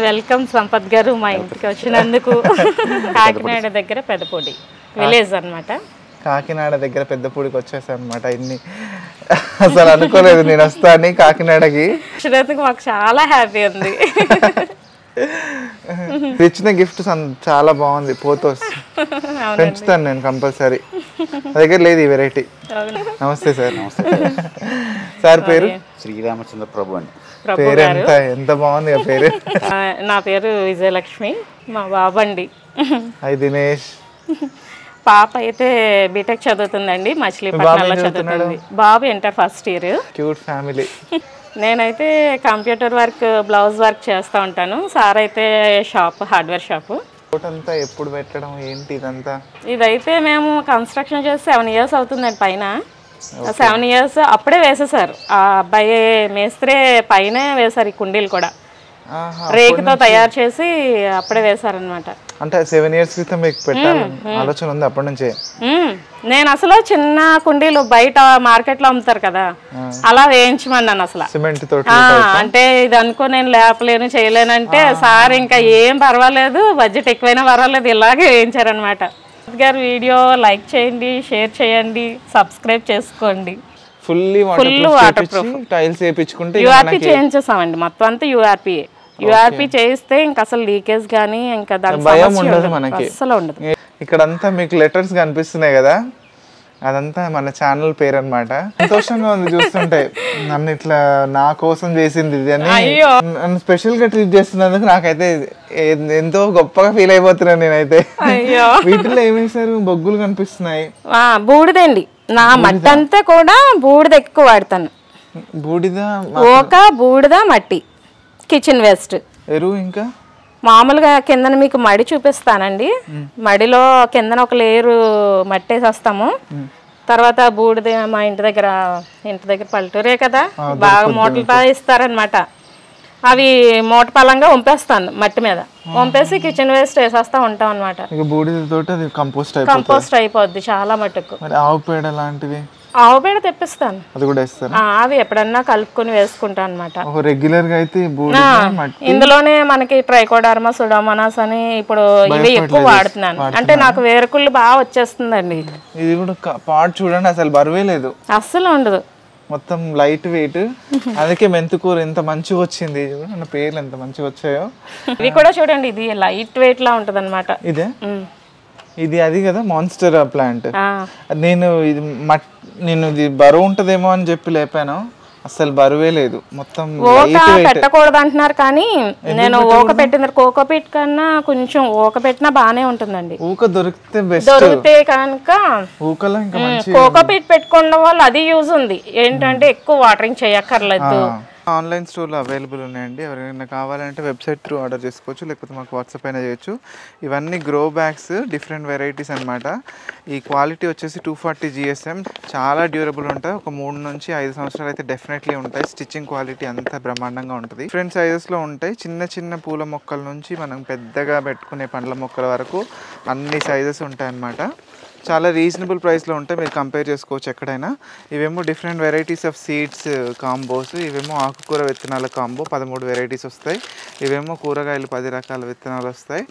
Welcome Sampath గారు మా ఇంటికి వచ్చినందుకు. కాకినాడ దగ్గర పెద్దపూడి విలేజ్ అన్నమాట. కాకినాడ దగ్గర పెద్దపూడికి వచ్చేసాను అనమాట. ఇన్ని అసలు అనుకోలేదు నేను వస్తాను కాకినాడకి. వచ్చినందుకు మాకు చాలా హ్యాపీ ఉంది. ఇచ్చిన గిఫ్ట్ చాలా బాగుంది. పోతోస్ పెంచుతాను నేను కంపల్సరీ. దగ్గర లేదు ఈ వెరైటీ. నమస్తే సార్. సార్ పేరు శ్రీరామచంద్ర ప్రభు అండి. పేరు ఎంత బాగుంది పేరు. నా పేరు విజయలక్ష్మి. మా బాబు అండి దినేష్. పాప అయితే బీటెక్ చదువుతుందండి, మచిలీపట్నంలో చదువుతుంది. బాబు inter first year. Cute family. నేనైతే కంప్యూటర్ వర్క్, బ్లౌజ్ వర్క్ చేస్తూ ఉంటాను. సార్ అయితే షాప్, హార్డ్వేర్ షాపు. అంతా ఎప్పుడు పెట్టడం ఏంటి ఇదంతా? ఇదైతే మేము కన్స్ట్రక్షన్ చేసి 7 years అవుతుందండి. పైన 7 years అప్పుడే వేసేసారు. ఆ అబ్బాయి మేస్త్రే పైన వేశారు ఈ కుండీలు కూడా. రేకుతో తయారు చేసి అప్పుడే వేశారనమాట. అంటే 7 years క్రితం మీకు పెట్టాలని ఆలోచన ఉంది అప్పటి నుంచే? నేను అసలు చిన్న కుండీలు బయట మార్కెట్ లో అమ్ముతారు కదా, అలా వేయించమన్నాను అసలు. సిమెంట్ తోటి అంటే ఇది అనుకో నేను లేపలేను చేయలేనంటే సార్ ఇంకా ఏం పర్వాలేదు, బడ్జెట్ ఎక్కువైనా పర్వాలేదు, ఇలాగే వేయించారనమాట. గారు వీడియో లైక్ చేయండి, షేర్ చేయండి, సబ్స్క్రైబ్ చేసుకోండి. ఫుల్ వాటర్ ప్రూఫ్ టైల్స్ వేయించుకుంటే యూఆర్పీ చేయించేసామండి. మొత్తం అంతా యూఆర్పీ చేయిస్తే ఇంకా అసలు లీకేజ్ గానీ ఇంకా దాని భయం ఉండదు మనకి, అసలు ఉండదు. ఇక్కడంతా మీకు లెటర్స్ కనిపిస్తున్నాయి కదా, అదంతా మన ఛానల్ పేరు అన్నమాట. సంతోషంగా ఉంది చూస్తుంటే. నన్ను ఇట్లా నా కోసం చేసింది ఇది అని నన్ను స్పెషల్ గా ట్రీట్ చేస్తున్నందుకు నాకైతే ఎంతో గొప్పగా ఫీల్ అయిపోతున్నాను నేనైతే. వీటిలో ఏమేసారు? బొగ్గులు కనిపిస్తున్నాయి. బూడిదండి. నా మట్టి అంతా కూడా బూడిద ఎక్కువ వాడతాను. బూడిద, బూడిద, మట్టి, కిచెన్ వేస్ట్, ఎరువు. ఇంకా మామూలుగా కిందన మీకు మడి చూపిస్తానండి. మడిలో కిందన ఒక లేరు మట్టి వేసేస్తాము. తర్వాత బూడిద మా ఇంటి దగ్గర పల్లెటూరే కదా, బాగా మూటలతో ఇస్తారనమాట. అవి మూట పలంగా వంపేస్తాను మట్టి మీద, వంపేసి కిచెన్ వేస్ట్ వేసేస్తా ఉంటాం అనమాట. కంపోస్ట్ అయిపోద్ది చాలా మట్టుకు. ఆవు పేడ లాంటివి? ఆవు పేడ తెప్పిస్తాను, అది కూడా వేస్తాను. అవి ఎప్పుడన్నా కలుపుకొని వేసుకుంటాను అనమాట. రెగ్యులర్ గా అయితే ఇందులోనే మనకి ట్రైకోడర్మా, సుడోమోనాస్ అని ఇప్పుడు ఇవి ఎక్కువ వాడుతున్నాను. అంటే నాకు వేరుకుళ్ళు బాగా వచ్చేస్తుందండి. ఇది కూడా పాట్ చూడండి, అసలు బరువే లేదు, అస్సలు ఉండదు, మొత్తం లైట్ వెయిట్. అందుకే మెంతుకూర ఎంత మంచిగా వచ్చింది. నా పేర్లు ఎంత మంచిగా వచ్చాయో. ఇవి కూడా చూడండి, ఇది లైట్ వెయిట్ లా ఉంటది అనమాట. ఇది అది కదా మాన్స్టర్ ప్లాంట్. నేను ఇది బరువు ఉంటదేమో అని చెప్పి లేపాను, అసలు బరువే లేదు, మొత్తం పెట్టకూడదు అంటున్నారు. కానీ నేను కోకోపీట్ కన్నా కొంచెం ఊక పెట్టినా బానే ఉంటుందండి. ఊక దొరికితే కనుక కోకోపీట్ పెట్టుకున్న వాళ్ళు అది యూజ్ ఉంది. ఏంటంటే ఎక్కువ వాటరింగ్ చేయక్కర్లేదు. ఆన్లైన్ స్టోర్లో అవైలబుల్ ఉన్నాయండి. ఎవరైనా కావాలంటే వెబ్సైట్ త్రూ ఆర్డర్ చేసుకోవచ్చు, లేకపోతే మాకు వాట్సాప్ అయినా చేయొచ్చు. ఇవన్నీ గ్రో బ్యాగ్స్, డిఫరెంట్ వెరైటీస్ అనమాట. ఈ క్వాలిటీ వచ్చేసి 240 GSM, చాలా డ్యూరబుల్ ఉంటాయి. ఒక 3 నుంచి 5 సంవత్సరాలు అయితే డెఫినెట్లీ ఉంటాయి. స్టిచ్చింగ్ క్వాలిటీ అంతా బ్రహ్మాండంగా ఉంటుంది. డిఫరెంట్ సైజెస్లో ఉంటాయి. చిన్న చిన్న పూల మొక్కల నుంచి మనం పెద్దగా పెట్టుకునే పండ్ల మొక్కల వరకు అన్ని సైజెస్ ఉంటాయి అన్నమాట. చాలా రీజనబుల్ ప్రైస్లో ఉంటాయి, మీరు కంపేర్ చేసుకోవచ్చు ఎక్కడైనా. ఇవేమో different varieties of seeds combos. ఇవేమో ఆకుకూర విత్తనాల కాంబో 13 వెరైటీస్ వస్తాయి. ఇవేమో కూరగాయలు 10 రకాల విత్తనాలు వస్తాయి.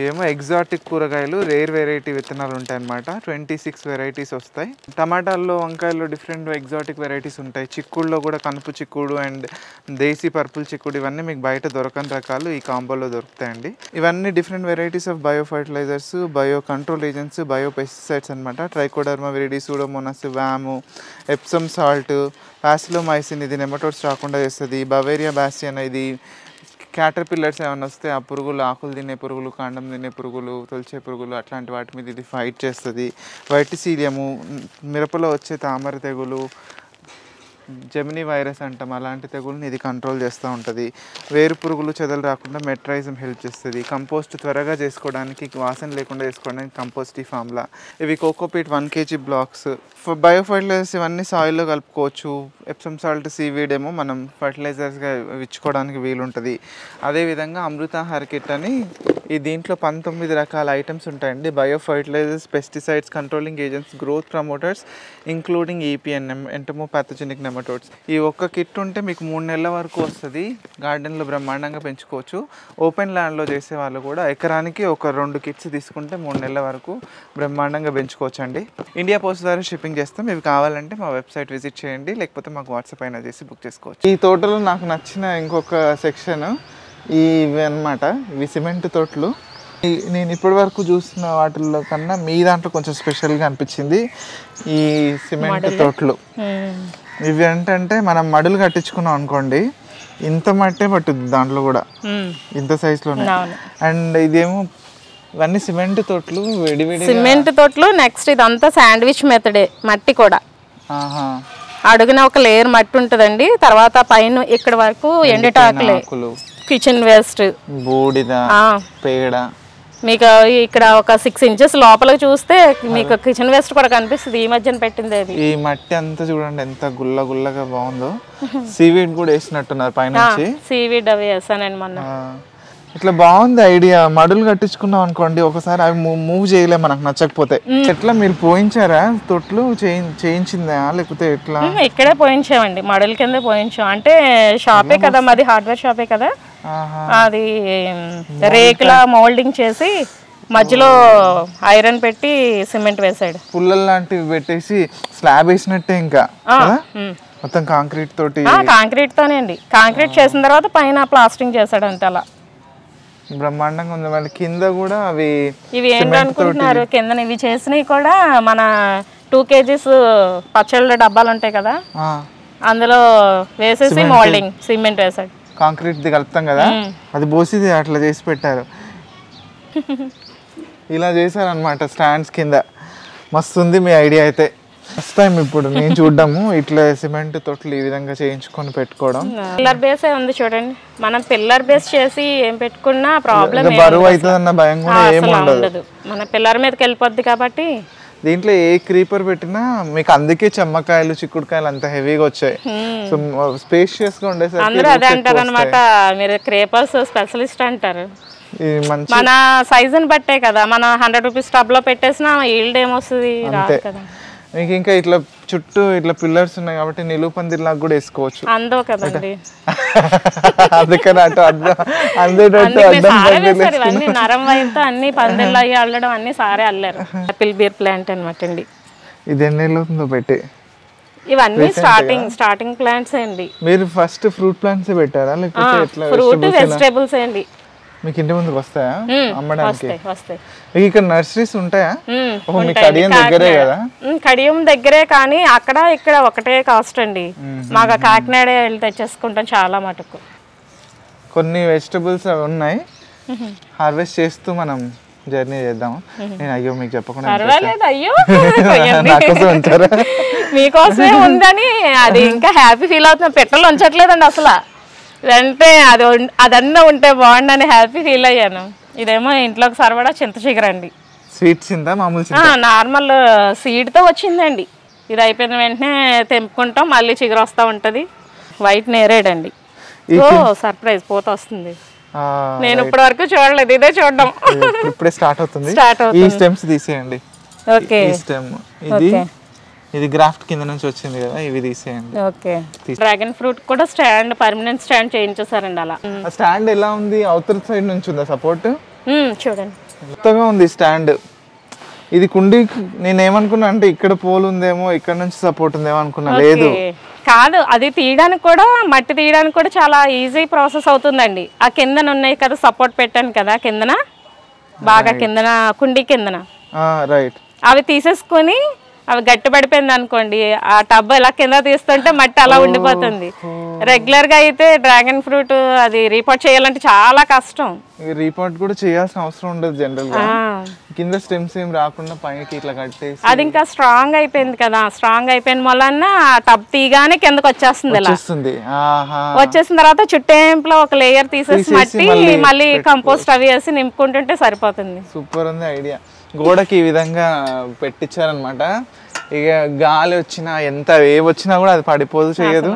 ఇవేమో ఎగ్జాటిక్ కూరగాయలు, రేర్ వెరైటీ విత్తనాలు ఉంటాయి అన్నమాట. 26 వెరైటీస్ వస్తాయి. టమాటాల్లో, వంకాయల్లో డిఫరెంట్ ఎగ్జాటిక్ వెరైటీస్ ఉంటాయి. చిక్కుడులో కూడా కనుపు చిక్కుడు అండ్ దేశీ పర్పుల్ చిక్కుడు, ఇవన్నీ మీకు బయట దొరకని రకాలు ఈ కాంబోలో దొరుకుతాయండి. ఇవన్నీ different varieties of bio fertilisers, bio control agents, bio pesticides అనమాట. ట్రైకోడర్మా విరిడి, సూడోమోనాస్, వాము, ఎప్సమ్ సాల్ట్, పాసిలోమైసిన్, ఇది నెమటోడ్స్ రాకుండా చేస్తుంది. బవేరియా బ్యాసియన్, ఇది క్యాటర్పిల్లర్స్ ఏమైనా వస్తే ఆ పురుగులు, ఆకులు తినే పురుగులు, కాండం తినే పురుగులు, తొలిచే పురుగులు, అట్లాంటి వాటి మీద ఇది ఫైట్ చేస్తుంది. వైటిసీలియము, మిరపలో వచ్చే తామర తెగులు, జెమినీ వైరస్ అంటాం, అలాంటి తెగులను ఇది కంట్రోల్ చేస్తూ ఉంటుంది. వేరు పురుగులు, చెదలు రాకుండా మెట్రైజం హెల్ప్ చేస్తుంది. కంపోస్ట్ త్వరగా చేసుకోవడానికి, వాసన లేకుండా చేసుకోవడానికి కంపోస్ట్ ఈ ఫామ్లా. ఇవి cocopeat 1 kg blocks. Bio fertilisers ఇవన్నీ సాయిల్లో కలుపుకోవచ్చు. ఎప్సమ్ సాల్ట్, సీవీడ్ ఏమో మనం ఫర్టిలైజర్స్గా ఇచ్చుకోవడానికి వీలుంటుంది. అదేవిధంగా అమృతాహార కిట్ అని ఈ దీంట్లో 19 రకాల ఐటమ్స్ ఉంటాయండి. Bio fertilisers, pesticides, controlling agents, growth promoters including EPNM, entomopathogenic nematodes. ఈ ఒక్క కిట్ ఉంటే మీకు 3 నెలల వరకు వస్తుంది. గార్డెన్లో బ్రహ్మాండంగా పెంచుకోవచ్చు. ఓపెన్ ల్యాండ్లో చేసే వాళ్ళు కూడా ఎకరానికి ఒక 2 కిట్స్ తీసుకుంటే 3 నెలల వరకు బ్రహ్మాండంగా పెంచుకోవచ్చు అండి. ఇండియా పోస్ట్ ద్వారా షిప్పింగ్ చేస్తాం. ఇవి కావాలంటే మా వెబ్సైట్ విజిట్ చేయండి, లేకపోతే మాకు వాట్సాప్ అయినా చేసి బుక్ చేసుకోవచ్చు. ఈ తోటలో నాకు నచ్చిన ఇంకొక సెక్షన్ ఇవి అన్నమాట. ఇవి సిమెంట్ తోటలు. నేను ఇప్పటి వరకు చూసిన వాటిల్లో కన్నా మీ దాంట్లో కొంచెం స్పెషల్గా అనిపించింది ఈ సిమెంట్ తోటలు. ఇవి ఏంటంటే మనం మడులు కట్టించుకున్నాం అనుకోండి, ఇంత మట్టే పట్టుద్ది దాంట్లో కూడా, ఇంత సైజులోనే. అండ్ ఇదేమో ఇవన్నీ సిమెంట్ తోటలు, వేడివేడి సిమెంట్ తోటలు. నెక్స్ట్ ఇదంతా శాండ్విచ్ మెథడే, మట్టి కూడా. అడుగున ఒక లేయర్ మట్టి ఉంటుందండి, తర్వాత పైన ఇక్కడ వరకు ఎండటాకులే, కిచెన్ వేస్ట్, బూడిద, పేడ. మీకు ఇక్కడ ఒక 6 ఇంచెస్ లోపలికి చూస్తే మీకు కిచెన్ వేస్ట్ కూడా కనిపిస్తుంది. ఈ మధ్యన పెట్టింది అది. ఈ మట్టి అంతా చూడండి ఎంత గుల్ల గుల్లగా బాగుందో. సీవీడ్ కూడా వేసినట్టున్నారు పైన. సీవీడ్ అవి వేసానండి మొన్న. ఇట్లా బాగుంది ఐడియా. మడులు కట్టించుకున్నాం అనుకోండి, ఒకసారి అవి మూవ్ చేయలే మనకు నచ్చకపోతే. ఎట్లా మీరు పోయించారా తొట్లు? చేయించిందా లేకపోతే ఎట్లా? ఇక్కడే పోయించామండి, మడుల కింద పోయించాం. అంటే షాపే కదా మాది, హార్డ్వేర్ షాపే కదా. అది రేకుల మౌల్డింగ్ చేసి మధ్యలో ఐరన్ పెట్టి సిమెంట్ వేసాడు. పుల్లలు లాంటివి పెట్టేసి స్లాబ్ వేసినట్టే ఇంకా మొత్తం కాంక్రీట్ తోటి. కాంక్రీట్ తోనే అండి. కాంక్రీట్ చేసిన తర్వాత పైన ప్లాస్టింగ్ చేసాడు అంతే. అలా బ్రహ్మాండంగా ఉంది. మళ్ళీ కింద కూడా అవి ఇవి ఏంటనుకుంటున్నారు, కింద ఇవి చేసినవి కూడా మన 2 kgs పచ్చళ్ళ డబ్బాలు ఉంటాయి కదా, అందులో వేసేసి మోల్డింగ్ సిమెంట్ వేసాడు. కాంక్రీట్ కలుపుతాం కదా, అది పోసిది అట్లా చేసి పెట్టారు. ఇలా చేశారనమాట స్టాండ్స్ కింద. మస్తు ఉంది మీ ఐడియా అయితే. ఫస్ట్ టైం ఇప్పుడు నేను చూడడము ఇట్లా సిమెంట్ తొట్లు ఈ విధంగా చేయించుకొని పెట్టుకోవడం. పిల్లర్ బేసే ఉంది చూడండి. మనం పిల్లర్ బేస్ చేసి ఏం పెట్టుకున్నా ప్రాబ్లం బరువు అవుతుందన్న భయం కూడా ఏమి ఉండదు. మన పిల్లర్ మీదకి వెళ్ళిపోద్ది కాబట్టి. దీంట్లో ఏ క్రీపర్ పెట్టినా మీకు అందుకే చెమ్మకాయలు, చిక్కుడుకాయలు అంత హెవీగా వచ్చాయి. సో స్పేషియస్ గా ఉండేసరికి అందరూ అదే అంటారు అనమాట. మీరు క్రీపర్స్ స్పెషలిస్ట్ అంటారు. మన సైజుని బట్టే కదా. మన 100 రూపీస్ టబ్ లో పెట్టేసినా ఈల్డ్ ఏమొస్తుంది రాదు కదా. మీకు ఇంకా ఇట్లా చుట్టూ ఇట్లా పిల్లర్స్ ఉన్నాయి కాబట్టి నిలువు పందిర్లాగా కూడా వేసుకోవచ్చు. అందో కదండి. అందుకని అటు అన్ని నరం వైపుతో అన్ని పందిర్లు అయ్యి అల్లడం అన్ని సారే అల్లారు. ఆపిల్ బీర్ ప్లాంట్ అనమాట అండి. ఇది ఎన్ని నెలలు పెట్టి? ఇవన్నీ స్టార్టింగ్ ప్లాంట్స్ అండి. మీరు ఫస్ట్ ఫ్రూట్ ప్లాంట్స్ పెట్టారా లేకపోతే ఎట్లా? ఫ్రూట్ వెజిటేబుల్స్ అండి. మీకు ఇంటి ముందుకు వస్తాయా అమ్మడానికి? వస్తాయి. ఇక్కడ నర్సరీస్ ఉంటాయా? కడియం దగ్గరే కదా? కడియం దగ్గరే, కానీ అక్కడ ఇక్కడ ఒకటే కాస్ట్ అండి. మాకు కాకినాడ వెళ్ళి తెచ్చేసుకుంటాం చాలా మటుకు. కొన్ని వెజిటబుల్స్ అవి ఉన్నాయి, హార్వెస్ట్ చేస్తూ మనం జర్నీ చేద్దాం. నేను అయ్యో మీకు చెప్పకుండా అయ్యో మీకోసమే ఉందని అది ఇంకా హ్యాపీ ఫీల్ అవుతున్నా. పెట్టలు ఉంచట్లేదండి అసలు. అంటే అదన్నా ఉంటే బాగుండని హ్యాపీ ఫీల్ అయ్యాను. ఇదేమో ఇంట్లోకి సరిపడా చింత చిగురండి. స్వీట్ చింత, మామూలు నార్మల్ సీడ్ తో వచ్చిందండి. ఇది అయిపోయిన వెంటనే తెంపుకుంటాం, మళ్ళీ చిగురు వస్తూ ఉంటది. వైట్ నేరేడండి. సర్ప్రైజ్ పోత వస్తుంది. నేను ఇప్పటి వరకు చూడలేదు, ఇదే చూడడం. ఇప్పుడే స్టార్ట్ అవుతుంది. ఈ స్టెమ్స్ తీసేయండి. ఓకే, ఇది గ్రాఫ్ట్ కింద నుంచి వచ్చింది కదా, ఇవి తీసేయండి. ఓకే. డ్రాగన్ ఫ్రూట్ కూడా స్టాండ్, పర్మనెంట్ స్టాండ్ చేయించేసారండి. అలా స్టాండ్ ఎలా ఉంది? అవతల సైడ్ నుంచి ఉందా సపోర్ట్? చూడండి కొత్తగా ఉంది స్టాండ్. ఇది కుండీ నేను ఏమనుకున్నా అంటే ఇక్కడ పోల్ ఉందేమో, ఇక్కడ నుంచి సపోర్ట్ ఉందేమో అనుకున్నా. లేదు, కాదు. అది తీయడానికి కూడా, మట్టి తీయడానికి కూడా చాలా ఈజీ ప్రాసెస్ అవుతుందండి. ఆ కిందన ఉన్నాయి కదా సపోర్ట్ పెట్టాను కదా కిందన, బాగా కిందన కుండీ కిందన, రైట్. అవి తీసేసుకొని అవి గట్టి పడిపోయింది అనుకోండి, ఆ టబ్ ఎలా కింద తీస్తుంటే మట్టి అలా ఉండిపోతుంది. రెగ్యులర్ గా అయితే డ్రాగన్ ఫ్రూట్ అది రీపోర్ట్ చేయాలంటే చాలా కష్టం. రీపోర్ట్ కూడా చేయాల్సిన అవసరం ఉండదు జనరల్ గా. కింద స్టెమ్స్ ఏం రాకుండా పైకి ఇట్లా కట్టేసి అది ఇంకా స్ట్రాంగ్ అయిపోయింది కదా. స్ట్రాంగ్ అయిపోయిన వలన టబ్ తీగానే కిందకి వచ్చేస్తుంది. ఇలా వచ్చేసిన తర్వాత చుట్టేంపులో ఒక లేయర్ తీసేసి మట్టి మళ్ళీ కంపోస్ట్ అవి వేసి నింపుకుంటుంటే సరిపోతుంది. సూపర్ ఉంది ఐడియా. గోడకి ఈ విధంగా పెట్టించారనమాట. ఇక గాలి వచ్చినా ఎంత వచ్చినా కూడా అది పడిపోదు, చేయదు.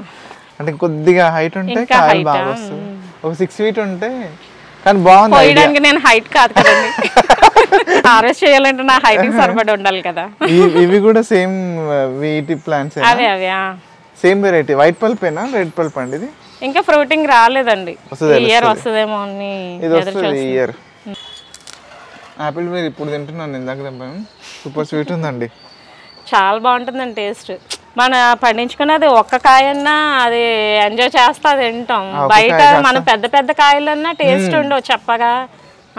అంటే కొద్దిగా హైట్ ఉంటే కాయలు బాగా వస్తుంది. ఒక 6 feet ఉంటే కానీ బాగుంది పోయడానికి నేను హైట్ కాదు కదండి. హార్వెస్ట్ చేయాలంటే నా హైట్ కి సరిపడి ఉండాలి కదా. ఇవి కూడా సేమ్ వీటి ప్లాంట్స్ అవే సేమ్ వెరైటీ. వైట్ పల్పేనా రెడ్ పల్ప్ అండి ఇది? ఇంకా ఫ్రూటింగ్ రాలేదండి, ఇయర్ వస్తుందేమో అని. ఇది వస్తుంది ఇయర్. ఆపిల్ బెర్రీ ఇప్పుడు తింటున్నాను, ఇందాక తింపాను. సూపర్ స్వీట్ ఉందండి, చాలా బాగుంటుందండి టేస్ట్. మన పండించుకున్నది ఒక్క కాయన్నా అది ఎంజాయ్ చేస్తా తింటాం. బయట మనం పెద్ద పెద్ద కాయలన్నా టేస్ట్ ఉండవు, చెప్పగా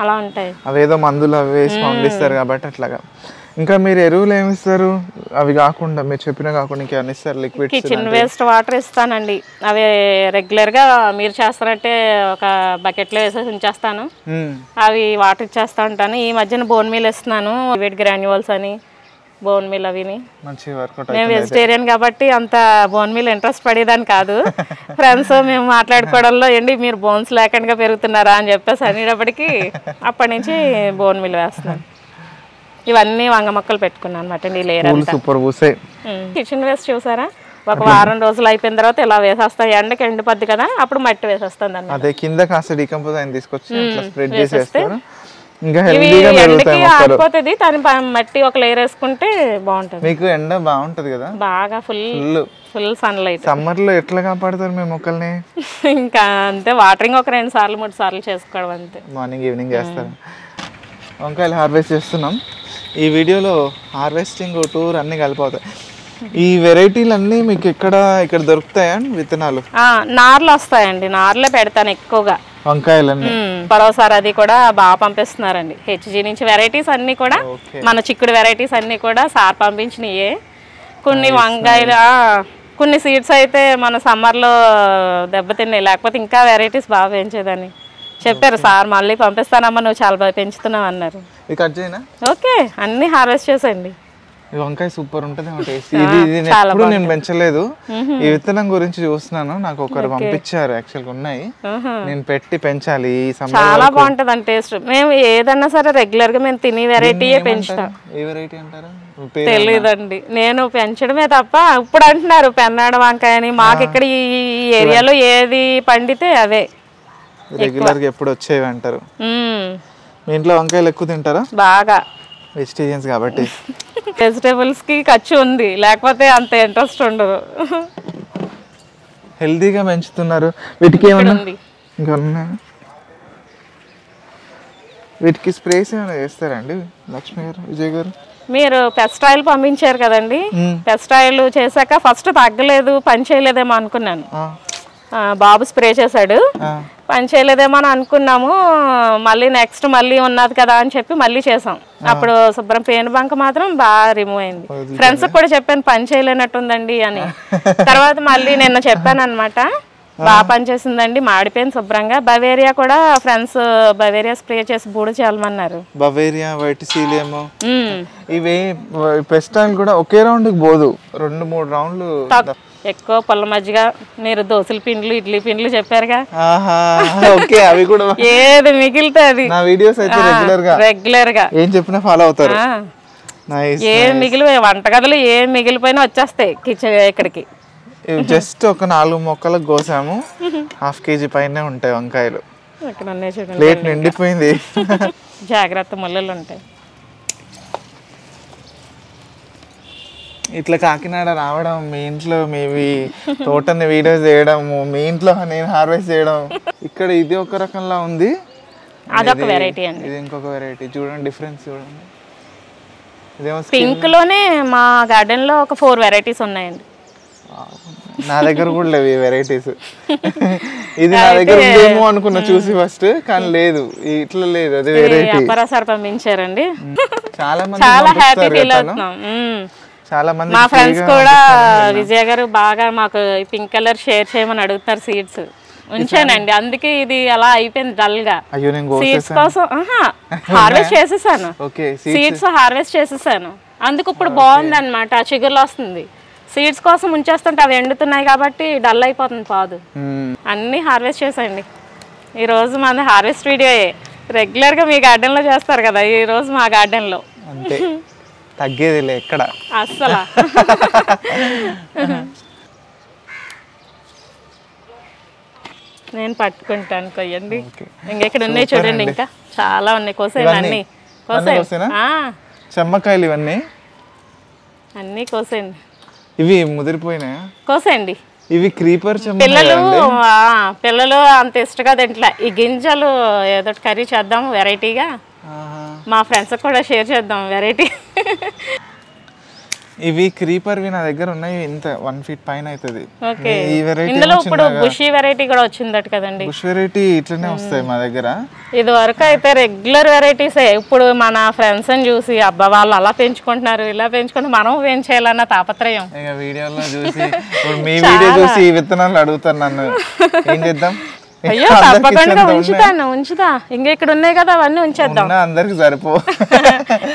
అలా ఉంటాయి. అవేదో మందులు అవి వేసి పండిస్తారు కాబట్టి అట్లాగా. ఇంకా మీరు ఎరువులు ఏమి ఇస్తారు? అవి కాకుండా మీరు చెప్పిన కాకుండా ఇంకేమైనా ఇస్తారు? లిక్విడ్ కిచెన్ వేస్ట్ వాటర్ ఇస్తానండి. అవి రెగ్యులర్ గా మీరు చేస్తారంటే ఒక బకెట్ లో వేసేసి ఉంచేస్తాను, అవి వాటర్ ఇచ్చేస్తా ఉంటాను. ఈ మధ్యన బోన్ మీల్ ఇస్తున్నాను, వీట్ గ్రాన్యువల్స్ అని బోన్ మీల్ అవిని. మేము వెజిటేరియన్ కాబట్టి అంత బోన్ మీల్ ఇంట్రెస్ట్ పడేదాన్ని కాదు. ఫ్రెండ్స్ మేము మాట్లాడుకోవడంలో ఏంటి మీరు బోన్స్ లేకుండా పెరుగుతున్నారా అని చెప్పేసి అనేటప్పటికి అప్పటి నుంచి బోన్ మీల్ వేస్తున్నాను. ఇవన్నీ వంగ మొక్కలు పెట్టుకున్నాను అనమాట అండి. లేయర్ కిచెన్ వేస్ట్ చూసారా, ఒక వారం రోజులు అయిపోయిన తర్వాత ఇలా వేసేస్తాం. ఎండకి ఎండిపోద్ది కదా, అప్పుడు మట్టి వేసేస్తాం దాన్ని. అదే కింద కాస్త డీకంపోజ్ అయిన తీసుకొచ్చి స్ప్రెడ్ చేసేస్తే ఆగిపోతుంది. దాని మట్టి ఒక లేయర్ వేసుకుంటే బాగుంటుంది. మీకు ఎండ బాగుంటది కదా, బాగా ఫుల్ సన్ లైట్. సమ్మర్ లో ఎట్లా కాపాడుతారు మీ మొక్కల్ని? ఇంకా అంతే, వాటరింగ్ ఒక 2 సార్లు 3 సార్లు చేసుకోవడం అంతే. మార్నింగ్ ఈవినింగ్ చేస్తారు. వంకాయలు హార్వెస్ట్ చేస్తున్నాం. ఈ వీడియోలో హార్వెస్టింగ్ టూర్ అన్ని కలిపోతాయి. ఈ వెరైటీలు అన్ని మీకు ఇక్కడ దొరుకుతాయా విత్తనాలు? నార్లు వస్తాయండి, నార్లే పెడతాను ఎక్కువగా వంకాయలన్నీ. పరోసారి అది కూడా బాగా పంపిస్తున్నారండి హెచ్జీ నుంచి. వెరైటీస్ అన్ని కూడా మన చిక్కుడు వెరైటీస్ అన్ని కూడా సార్ పంపించినయే. కొన్ని వంకాయలు, కొన్ని సీడ్స్ అయితే మన సమ్మర్లో దెబ్బతిన్నాయి, లేకపోతే ఇంకా వెరైటీస్ బాగా పెంచేదాన్ని. చెప్పారు సార్ మళ్ళీ పంపిస్తానమ్మా, నువ్వు చాలా బాగా పెంచుతున్నావు అన్నారు. ఓకే, అన్ని హార్వెస్ట్ చేసేయండి. ఈ వంకాయ సూపర్ ఉంటుంది, ఎప్పుడు నేను పెంచలేదు. ఈ విత్తనం గురించి చూస్తున్నాను, నాకు ఒకరు పంపించారు. యాక్చువల్గా ఉన్నాయి, నేను పెట్టి పెంచాలి. చాలా బాగుంటది అండి టేస్ట్. మేము ఏదన్నా సరే రెగ్యులర్ గా మేము తినే వెరైటీయే పెంచుతాం. ఏ వెరైటీ అంటారు తెలీదండి, నేను పెంచడమే తప్ప. ఇప్పుడు అంటున్నారు పెన్నాడ వంకాయ అని. మాకు ఇక్కడ ఈ ఏరియాలో ఏది పండితే అవే రెగ్యులర్ గా ఎప్పుడు వచ్చేవి అంటారు. మీ ఇంట్లో వంకాయలు ఎక్కువ తింటారా? బాగా, వెజిటేరియన్స్ కాబట్టి. వెజిటేబుల్స్ కి ఖర్చు ఉంది, లేకపోతే అంత ఇంట్రెస్ట్ ఉండదు. హెల్తీగా పెంచుతున్నారు. వీటికి ఏమన్నా ఇంకా ఉన్నాయా? వీటికి స్ప్రేస్ ఏమైనా చేస్తారండి లక్ష్మి గారు, విజయ్ గారు? మీరు పెస్ట్ ఆయిల్ పంపించారు కదండి, పెస్ట్ ఆయిల్ చేశాక ఫస్ట్ తగ్గలేదు, పని చేయలేదేమో అనుకున్నాను. బాబు స్ప్రే చేశాడు, పని చేయలేదేమో అని అనుకున్నాము. మళ్ళీ నెక్స్ట్ మళ్ళీ ఉన్నది కదా అని చెప్పి మళ్ళీ చేసాం. అప్పుడు శుభ్రం పేను బంక మాత్రం బాగా రిమూవ్ అయింది. ఫ్రెండ్స్ కూడా చెప్పాను పని చేయలేనట్టుందండి అని. తర్వాత మళ్ళీ నిన్న చెప్పాను అనమాట, బాగా పనిచేసిందండి, మాడిపోయింది శుభ్రంగా. బవేరియా కూడా ఫ్రెండ్స్ బవేరియా స్ప్రే చేసి బూడు చేయమన్నారు. బవేరియా, వైటిసీలియం, ఇవి పెస్ట్ ఆయిల్ కూడా ఒకే రౌండ్ పోదు, 2-3 రౌండ్లు. ఎక్కువ పొల్ల మజ్జిగ, మీరు దోశల పిండ్లు ఇడ్లీ పిండ్లు చెప్పారుగా, అవి కూడా ఏది మిగిలితే అది. నా వీడియోస్ అయితే రెగ్యులర్ గా ఏం చెప్పినా ఫాలో అవుతారు. ఏం మిగిలిపోయి వంటగదులు ఏం మిగిలిపోయినా వచ్చేస్తాయి కిచెన్ ఇక్కడికి. జస్ట్ ఒక 4 మొక్కలకు కోసాము, 1/2 kg పైనే ఉంటాయి వంకాయలు. ప్లేట్ నిండిపోయింది. జాగ్రత్త, ముళ్ళలు ఉంటాయి. ఇట్లా కాకినాడ రావడం, మీ ఇంట్లో మీవి తోటని వీడియోస్ చేయడం, మీ ఇంట్లో నేను హార్వెస్ట్ చేయడం. ఇక్కడ ఇది ఒక రకంలా ఉంది, అదొక వెరైటీ అండి. ఇది ఇంకొక వెరైటీ. చూడండి డిఫరెన్స్ చూడండి. పింక్ లోనే మా గార్డెన్ లో ఒక 4 వెరైటీస్ ఉన్నాయండి. నా దగ్గర కూడా లేవు ఈ వెరైటీస్. ఇది నా దగ్గర ఉందేమో అనుకున్నా చూసి ఫస్ట్, కానీ లేదు, ఇట్లా లేదు. అది వెరైటీ. అపరాసార్ పంపించారండి, చాలా మంది చాలా హ్యాపీ ఫీల్ అవుతున్నాం. చాలా మంది మా ఫ్రెండ్స్ కూడా విజయ్ గారు బాగా మాకు పింక్ కలర్ షేర్ చేయమని అడుగుతారు. సీడ్స్ ఉంచానండి, అందుకే ఇది అలా అయిపోయింది డల్ గా. సీడ్స్ కోసం హార్వెస్ట్ చేసేసాను, సీడ్స్ హార్వెస్ట్ చేసేసాను. అందుకు ఇప్పుడు బాగుంది అనమాట, చిగుర్లు వస్తుంది. సీడ్స్ కోసం ఉంచేస్తుంటే అవి ఎండుతున్నాయి కాబట్టి డల్ అయిపోతుంది పాదు. అన్ని హార్వెస్ట్ చేసేయండి. ఈ రోజు మన హార్వెస్ట్ వీడియోయే. రెగ్యులర్ గా మీ గార్డెన్ లో చేస్తారు కదా, ఈ రోజు మా గార్డెన్ లో. అంతే, తగ్గేదిలే ఎక్కడ అస్సలు. నేను పట్టుకుంటాను, కొయ్యండి. ఇంకెక్కడ ఉన్నాయి చూడండి, ఇంకా చాలా ఉన్నాయి. కోసేయండి అన్ని, కోసేయండి. చెమ్మకాయలు ఇవన్నీ అన్నీ కోసేయండి. ఇవి ముదిరిపోయినాయా? కోసేయండి. ఇవి క్రీపర్ పిల్లలు అంత ఇష్టంగా తింటలే. ఈ గింజలు ఏదో కర్రీ చేద్దాం వెరైటీగా, మా ఫ్రెండ్స్ కూడా షేర్ చేద్దాం వెరైటీ. ఇవి క్రీపర్వి నా దగ్గర ఉన్నాయి, ఇంత 1 feet పైన అవుతుంది. ఇందులో ఇప్పుడు బుషీ వెరైటీ కూడా వచ్చిందట కదండి. బుష్ వెరైటీ ఇట్లనే వస్తాయి మా దగ్గర. ఇది వరకు అయితే రెగ్యులర్ వెరైటీసే. ఇప్పుడు మన ఫ్రెండ్స్ ని చూసి అబ్బా వాళ్ళు అలా పెంచుకుంటున్నారు, ఇలా పెంచుకుంటే మనం పెంచేయాలన్న తాపత్రయం. ఇక వీడియోలో చూసి, మీ వీడియో చూసి ఈ విత్తనాలు అడుగుతాను, నన్ను ఏం చేద్దాం? అయ్యో తప్పకుండా ఉంచుతా. ఇంకా ఇక్కడ ఉన్నాయి కదా, అవన్నీ ఉంచేద్దాం. అందరికి సరిపో.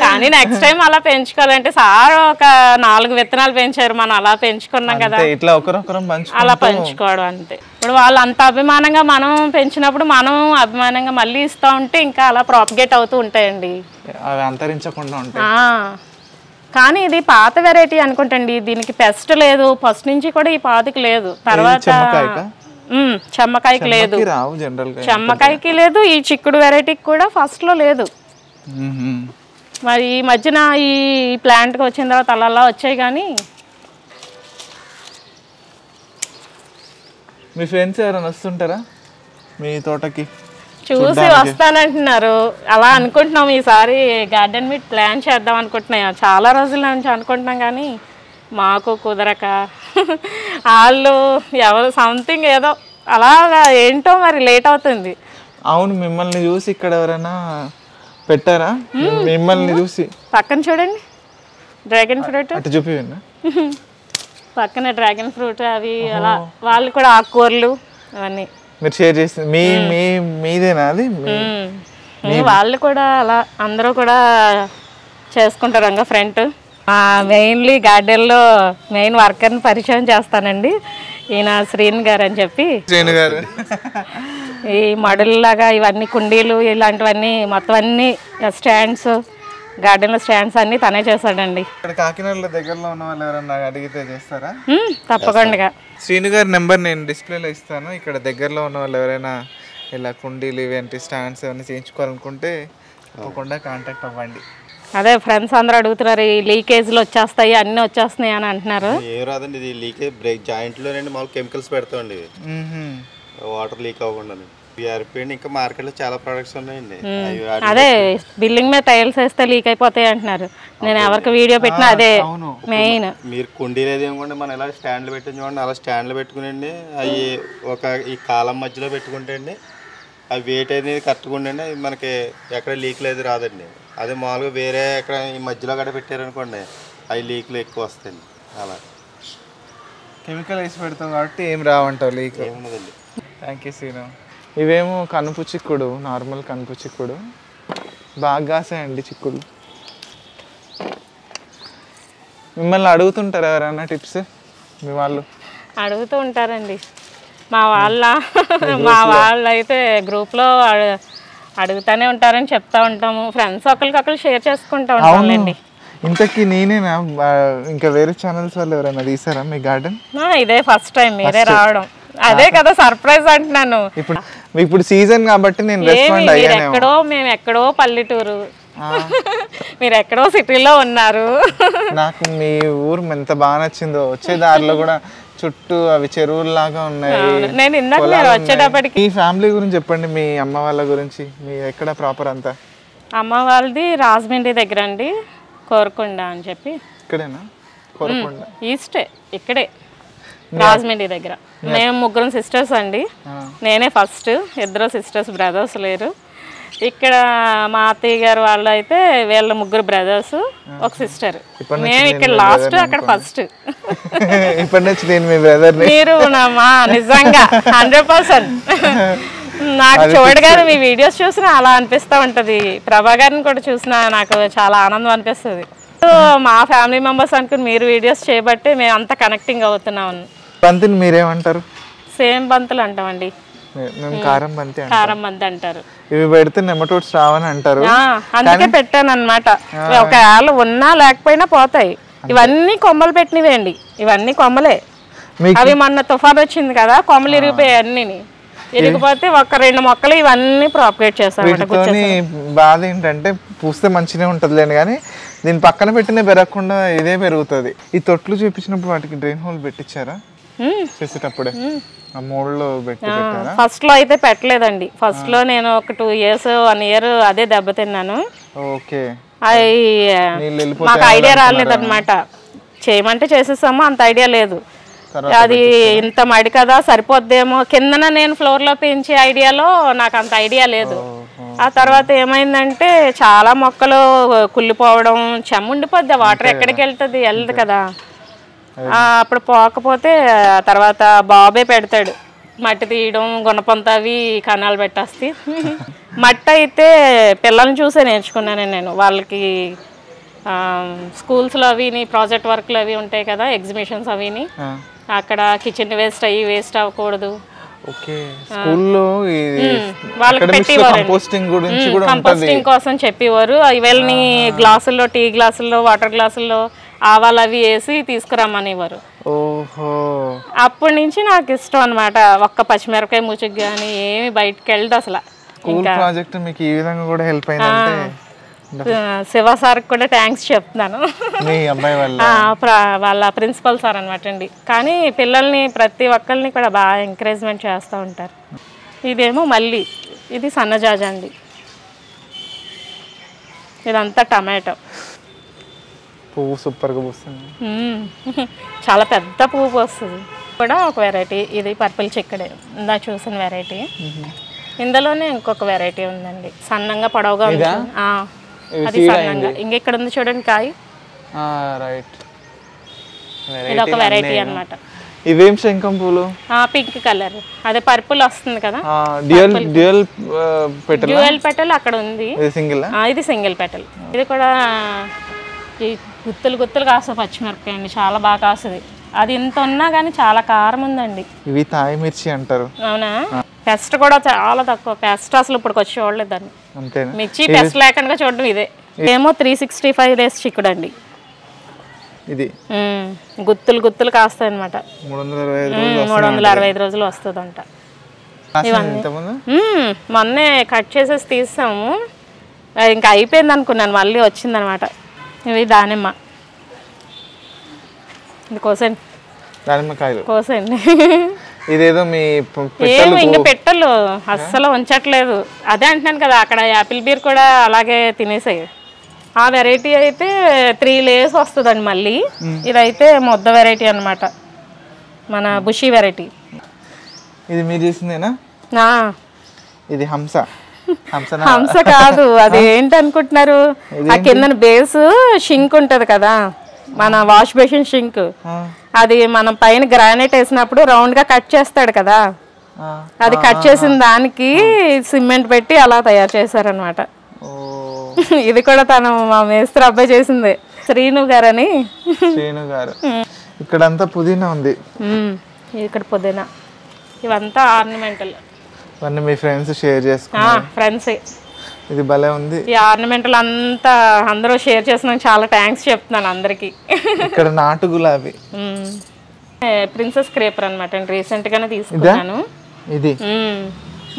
కానీ నెక్స్ట్ టైం అలా పెంచుకోవాలంటే సార్ ఒక 4 విత్తనాలు పెంచారు, మనం అలా పెంచుకున్నాం కదా, ఇట్లా ఒకరొకరం అలా పెంచుకోవడం అంతే. ఇప్పుడు వాళ్ళు అంత అభిమానంగా మనం పెంచినప్పుడు మనం అభిమానంగా మళ్ళీ ఇస్తా ఉంటే ఇంకా అలా ప్రాపగేట్ అవుతూ ఉంటాయండి, అవి అంతరించకుండా ఉంటాయి. కానీ ఇది పాత వెరైటీ అనుకుంటండి, దీనికి పెస్ట్ లేదు, ఫస్ట్ నుంచి కూడా ఈ పాతకి లేదు. తర్వాత చెమ్మకాయకి లేదు, చెమ్మకాయకి లేదు, ఈ చిక్కుడు వెరైటీకి కూడా ఫస్ట్ లో లేదు. మరి ఈ మధ్యన ఈ ప్లాంట్కి వచ్చిన తర్వాత అలా వచ్చాయి. కానీ మీ ఫ్రెండ్స్ ఎవరైనా వస్తుంటారా మీ తోటకి? చూసి వస్తానంటున్నారు. అలా అనుకుంటున్నాం, ఈసారి గార్డెన్ మీట్ ప్లాన్ చేద్దాం అనుకుంటున్నాం. చాలా రోజుల నుంచి అనుకుంటున్నాం కానీ మాకు కుదరక, వాళ్ళు ఎవరు సంథింగ్ ఏదో అలాగా ఏంటో మరి లేట్ అవుతుంది. అవును, మిమ్మల్ని చూసి ఇక్కడ ఎవరైనా పెట్టారా? మిమ్మల్ని చూసి పక్కన చూడండి, డ్రాగన్ ఫ్రూట్ అటు చూపినా, పక్కన డ్రాగన్ ఫ్రూట్ అవి అలా. వాళ్ళు కూడా ఆకుకూరలు అవన్నీ మీరు షేర్ చేసి మీదేనా అది? వాళ్ళు కూడా అలా అందరూ కూడా చేసుకుంటారు. ఇంకా ఫ్రంట్ మెయిన్లీ గార్డెన్లో మెయిన్ వర్కర్ని పరిచయం చేస్తానండి. ఈయన శ్రీను గారు అని చెప్పి, ఈ మడుల్లాగా ఇవన్నీ కుండీలు ఇలాంటివన్నీ మొత్తం అన్ని స్టాండ్స్, గార్డెన్లో స్టాండ్స్ అన్ని తనే చేశాడండి. కాకినాడలో దగ్గరలో ఉన్న వాళ్ళు ఎవరన్నా అడిగితే చేస్తారా? తప్పకుండా. శ్రీను గారి నెంబర్ నేను డిస్ప్లేలో ఇస్తాను. ఇక్కడ దగ్గరలో ఉన్న వాళ్ళు ఎవరైనా ఇలా కుండీలు ఇవేంటి స్టాండ్స్ అవన్నీ చేయించుకోవాలనుకుంటే తప్పకుండా కాంటాక్ట్ అవ్వండి. అదే ఫ్రెండ్స్ అందరూ అడుగుతున్నారు, ఈ లీకేజ్లు వచ్చేస్తాయి అన్నీ వచ్చేస్తున్నాయి అని అంటున్నారు. ఏం రాదండి, ఇది లీకేజ్ బ్రేక్ జాయింట్లోనండి మామూలు కెమికల్స్ పెడతామండి, వాటర్ లీక్ అవ్వకుండా. ఇంకా మార్కెట్లో చాలా ప్రొడక్ట్స్ ఉన్నాయండి. అదే బిల్డింగ్ మీద టైల్స్ వేస్తే లీక్ అయిపోతాయి అంటున్నారు. నేను ఎవరికి వీడియో పెట్టినా అదే మెయిన్. మీరు కుండీలు ఏది ఏమోండి, మనం ఎలా స్టాండ్లు పెట్టిన చూడండి, అలా స్టాండ్లు పెట్టుకునండి, అవి ఒక ఈ కాలం మధ్యలో పెట్టుకుంటే అండి అవి వెయిట్ అనేది కరెక్ట్గా ఉండండి, అది మనకి ఎక్కడ లీక్లు అది రాదండి. అదే మామూలుగా వేరే ఎక్కడ ఈ మధ్యలో కూడా పెట్టారనుకోండి, అవి లీక్లు ఎక్కువ వస్తాయండి. అలా కెమికల్ వేసి పెడతాం కాబట్టి ఏం రావంటావు, లీక్ ఏమున్నదండి. Thank you Srinu. ఇవేమో కనుపు చిక్కుడు, నార్మల్ కనుపు చిక్కుడు, బాగా కాసాయండి చిక్కుడు. మిమ్మల్ని అడుగుతుంటారు ఎవరైనా టిప్స్? మీ వాళ్ళు అడుగుతూ ఉంటారండి. మా వాళ్ళు అయితే గ్రూప్లో అడుగుతూనే ఉంటారని చెప్తా ఉంటాము. ఫ్రెండ్స్ ఒకరికొకరు షేర్ చేసుకుంటూ ఉంటామండి. ఇంతకీ నేనేనా, ఇంకా వేరే ఛానల్స్ వాళ్ళు ఎవరైనా తీసారా మీ గార్డెన్? ఇదే ఫస్ట్ టైం మీరే రావడం, అదే కదా సర్ప్రైజ్ అంటున్నాను. ఇప్పుడు సీజన్ కాబట్టి నేను రెస్పాండ్ అయ్యాను. మేము ఎక్కడో పల్లెటూరు, మీరు ఎక్కడో సిటీలో ఉన్నారు. నాకు మీ ఊరు ఎంత బాగా నచ్చిందో. వచ్చే దారిలో కూడా చుట్టూ అవి చెరువుల్లాగా ఉన్నాయి. నేను ఇందాక వచ్చేటప్పటికి మీ ఫ్యామిలీ గురించి చెప్పండి, మీ అమ్మ వాళ్ళ గురించి. మీ ఎక్కడ ప్రాపర్ అంతా? అమ్మ వాళ్ళది రాజమండ్రి దగ్గర అండి, కోరకొండ అని చెప్పి. ఇక్కడేనా? కోరకొండ ఈస్టే, ఇక్కడే రాజమండ్రి దగ్గర. మేము 3 సిస్టర్స్ అండి, నేనే ఫస్ట్. 2 సిస్టర్స్, బ్రదర్స్ లేరు. ఇక్కడ మా అత్తయ్య గారు వాళ్ళు అయితే వీళ్ళ 3 బ్రదర్స్, 1 సిస్టర్. మేము ఇక్కడ లాస్ట్, అక్కడ ఫస్ట్. ఇప్పటి నుంచి నేను మీ బ్రదర్. మీరు నిజంగా 100%. నాకు చూడగానే మీ వీడియోస్ చూసినా అలా అనిపిస్తూ ఉంటది. ప్రభా గారిని కూడా చూసినా నాకు చాలా ఆనందం అనిపిస్తుంది. మా ఫ్యామిలీ మెంబర్స్ అనుకుని మీరు వీడియోస్ చేయబట్టి మేము అంత కనెక్టింగ్ అవుతున్నాం. బంతిని మీరేమంటారు? సేమ్ బంతులు అంటామండి. కారం బంతి, కారం బంతి అంటారు. ఇవి పెడితే నెమటోడ్స్ రావని అంటారు, అందుకే పెట్టాను అనమాట. ఒకవేళ ఉన్నా లేకపోయినా పోతాయి. ఇవన్నీ కొమ్మలు పెట్టినవేండి, ఇవన్నీ కొమ్మలే. అవి మొన్న తుఫాన్ వచ్చింది కదా, కొమ్మలు ఇరిగిపోయాయి అన్ని. ఇరిగిపోతే ఒక 2 మొక్కలు ఇవన్నీ ప్రాపగేట్ చేస్తాను. వీటితోని బాధ ఏంటంటే పూస్తే మంచిగా ఉంటుందిలేండి, కానీ దీని పక్కన పెట్టినే పెరగకుండా ఇదే పెరుగుతుంది. ఈ తొట్లు చూపించినప్పుడు వాటికి డ్రైన్ హోల్ పెట్టించారా చేసేటప్పుడే? ఆ మోడ్లో పెట్టారా? ఫస్ట్ లో అయితే పెట్టలేదండి. ఫస్ట్ లో నేను ఒక 2 years 1 year అదే దెబ్బతిన్నాను. ఓకే. మాకు ఐడియా రాలేదన్నమాట. చేయమంటే చేసేసాము, అంత ఐడియా లేదు. అది ఇంత మడి కదా సరిపోద్దేమో కిందన నేను ఫ్లోర్ లో పెంచే ఐడియాలో నాకు అంత ఐడియా లేదు. ఆ తర్వాత ఏమైందంటే చాలా మొక్కలు కుళ్ళిపోవడం, చెమ్ముండిపోద్ది, వాటర్ ఎక్కడికి వెళ్ళదు కదా. అప్పుడు పోకపోతే తర్వాత బాబే పెడతాడు మట్టి తీయడం, గుణపంత అవి కణాలు పెట్టేస్తే. మట్టి అయితే పిల్లల్ని చూసే నేర్చుకున్నాను నేను. వాళ్ళకి స్కూల్స్లో అవిని ప్రాజెక్ట్ వర్క్లు అవి ఉంటాయి కదా, ఎగ్జిబిషన్స్ అవిని, అక్కడ కిచెన్ వేస్ట్ వేస్ట్ అవ్వకూడదు. వాళ్ళకి పెట్టేవారు, కంపోస్టింగ్ కోసం చెప్పేవారు. వీళ్ళని గ్లాసుల్లో, టీ గ్లాసుల్లో, వాటర్ గ్లాసుల్లో ఆవాలు అవి వేసి తీసుకురమ్మనేవారు. అప్పటి నుంచి నాకు ఇష్టం అనమాట. ఒక్క పచ్చిమిరపకాయ ముచ్చుకు కానీ ఏమి బయటకు వెళ్ళదు అసలు. శివ సార్కి కూడా థ్యాంక్స్ చెప్తున్నాను. వాళ్ళ ప్రిన్సిపల్ సార్ అనమాట అండి. కానీ పిల్లల్ని ప్రతి ఒక్కరిని కూడా బాగా ఎంకరేజ్మెంట్ చేస్తూ ఉంటారు. ఇదేమో మళ్ళీ ఇది సన్నజాజ అండి. ఇదంతా టమాటో పువ్వు సూపర్గా పూస్తుంది. చాలా పెద్ద పువ్వు వస్తుంది. కూడా ఒక వెరైటీ, ఇది పర్పుల్ చిక్కడే ఇందా చూసిన వెరైటీ. ఇందులోనే ఇంకొక వెరైటీ ఉందండి, సన్నంగా పొడవుగా ఉంది. అది సన్నంగా ఇక్కడ ఉంది చూడండి కాయ. ఇది ఒక వెరైటీ అన్నమాట. ఇవేం శంఖం పూలు? పింక్ కలర్, అదే పర్పుల్ వస్తుంది కదా. డ్యూయల్ పెటల్ అక్కడ ఉంది, ఇది సింగిల్ పెటల్. ఇది కూడా గుత్తులు గుత్తులు కాస్తుంది పచ్చిమిరపకాయ అండి, చాలా బాగా కాస్తుంది. అది ఇంత ఉన్నా కానీ చాలా కారం ఉందండి. ఇవి తాయి మిర్చి అంటారు. అవునా? పెస్ట్ కూడా చాలా తక్కువ, పెస్ట్ అసలు ఇప్పుడు వచ్చి చూడలేదు దాన్ని. మిర్చి పెస్ట్ లేకుండా చూడడం ఇదే. ఏమో 365 days చిక్కుడు అండి. ఇది గుత్తులు గుత్తులు కాస్తాయి అనమాట. 365 రోజులు వస్తుంది అంట. మొన్నే కట్ చేసేసి తీసాము, ఇంకా అయిపోయింది అనుకున్నాను, మళ్ళీ వచ్చింది అనమాట. ఇవి దానిమ్మ, ఇది కోసండి, దానిమ్మకాయలు కోసండి. ఇదేదో మీ ఏమి ఇంకా పెట్టలు అస్సలు ఉంచట్లేదు. అదే అంటున్నాను కదా, అక్కడ యాపిల్ బీర్ కూడా అలాగే తినేసాయి. ఆ వెరైటీ అయితే 3 layers వస్తుందండి మళ్ళీ. ఇదైతే మొద్ద వెరైటీ అనమాట, మన బుషి వెరైటీ. ఇది మీరు చేసిందేనా? ఇది హంస. హంస కాదు, అది ఏంటి అనుకుంటున్నారు, ఆ కింద బేస్ షింక్ ఉంటది కదా, మన వాష్ బేసిన్ షింక్. అది మనం పైన గ్రానైట్ వేసినప్పుడు రౌండ్ గా కట్ చేస్తాడు కదా, అది కట్ చేసిన దానికి సిమెంట్ పెట్టి అలా తయారు చేశారనమాట. ఇది కూడా తను మా మేస్త్రి అబ్బాయి చేసింది, శ్రీను గారు అని. శ్రీను గారు. ఇక్కడంతా పుదీనా ఉంది, ఇక్కడ పుదీనా, ఇవంతా ఆర్నమెంటల్. ఇవన్నీ మీ ఫ్రెండ్స్ షేర్ చేసుకున్నారు? ఫ్రెండ్స్. ఇది భలే ఉంది. ఈ ఆర్నమెంటల్ అంతా అందరూ షేర్ చేసినాక చాలా థ్యాంక్స్ చెప్తున్నాను అందరికి. ఇక్కడ నాటు గులాబీ, ప్రిన్సెస్ క్రేపర్ అనమాట అండి, రీసెంట్ గానే తీసుకున్నాను. ఇది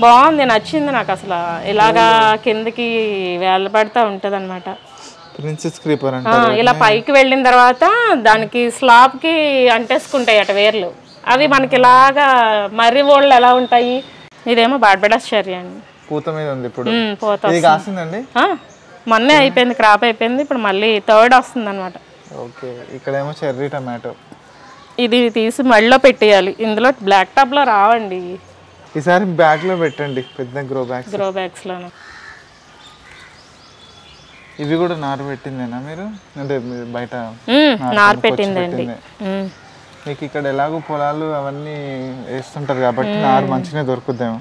బాగుంది, నచ్చింది నాకు. అసలు ఇలాగా కిందకి వేలబడతా ఉంటది అనమాట. ప్రిన్సెస్ క్రీపర్ ఇలా పైకి వెళ్ళిన తర్వాత దానికి స్లాబ్ కి అంటేసుకుంటాయి అట వేర్లు, అవి మనకి ఇలాగా మర్రి ఓళ్ళు ఎలా ఉంటాయి. ఇదేమో బార్బడస్ చెర్రీ అండి, పూత మీద ఉంది ఇప్పుడు. ఇది కాసిందండి, మొన్నే అయిపోయింది, క్రాప్ అయిపోయింది, ఇప్పుడు మళ్ళీ 3rd వస్తుంది అనమాట. ఓకే. ఇక్కడేమో చెర్రీ టమాటో. ఇది తీసి మళ్ళీ పెట్టేయాలి, ఇందులో బ్లాక్ టాప్ లో రావండి. ఈసారి బ్యాగ్ లో పెట్టండి, పెద్ద గ్రో బ్యాగ్స్ లోను. ఇవి కూడా నారు పెట్టిందేనా మీరు? అంటే బయట నారు పెట్టిందండి. మీకు ఇక్కడ ఎలాగో పొలాలు అవన్నీ వేస్తుంటారు కాబట్టి నారు మంచిగా దొరుకుద్దేమో.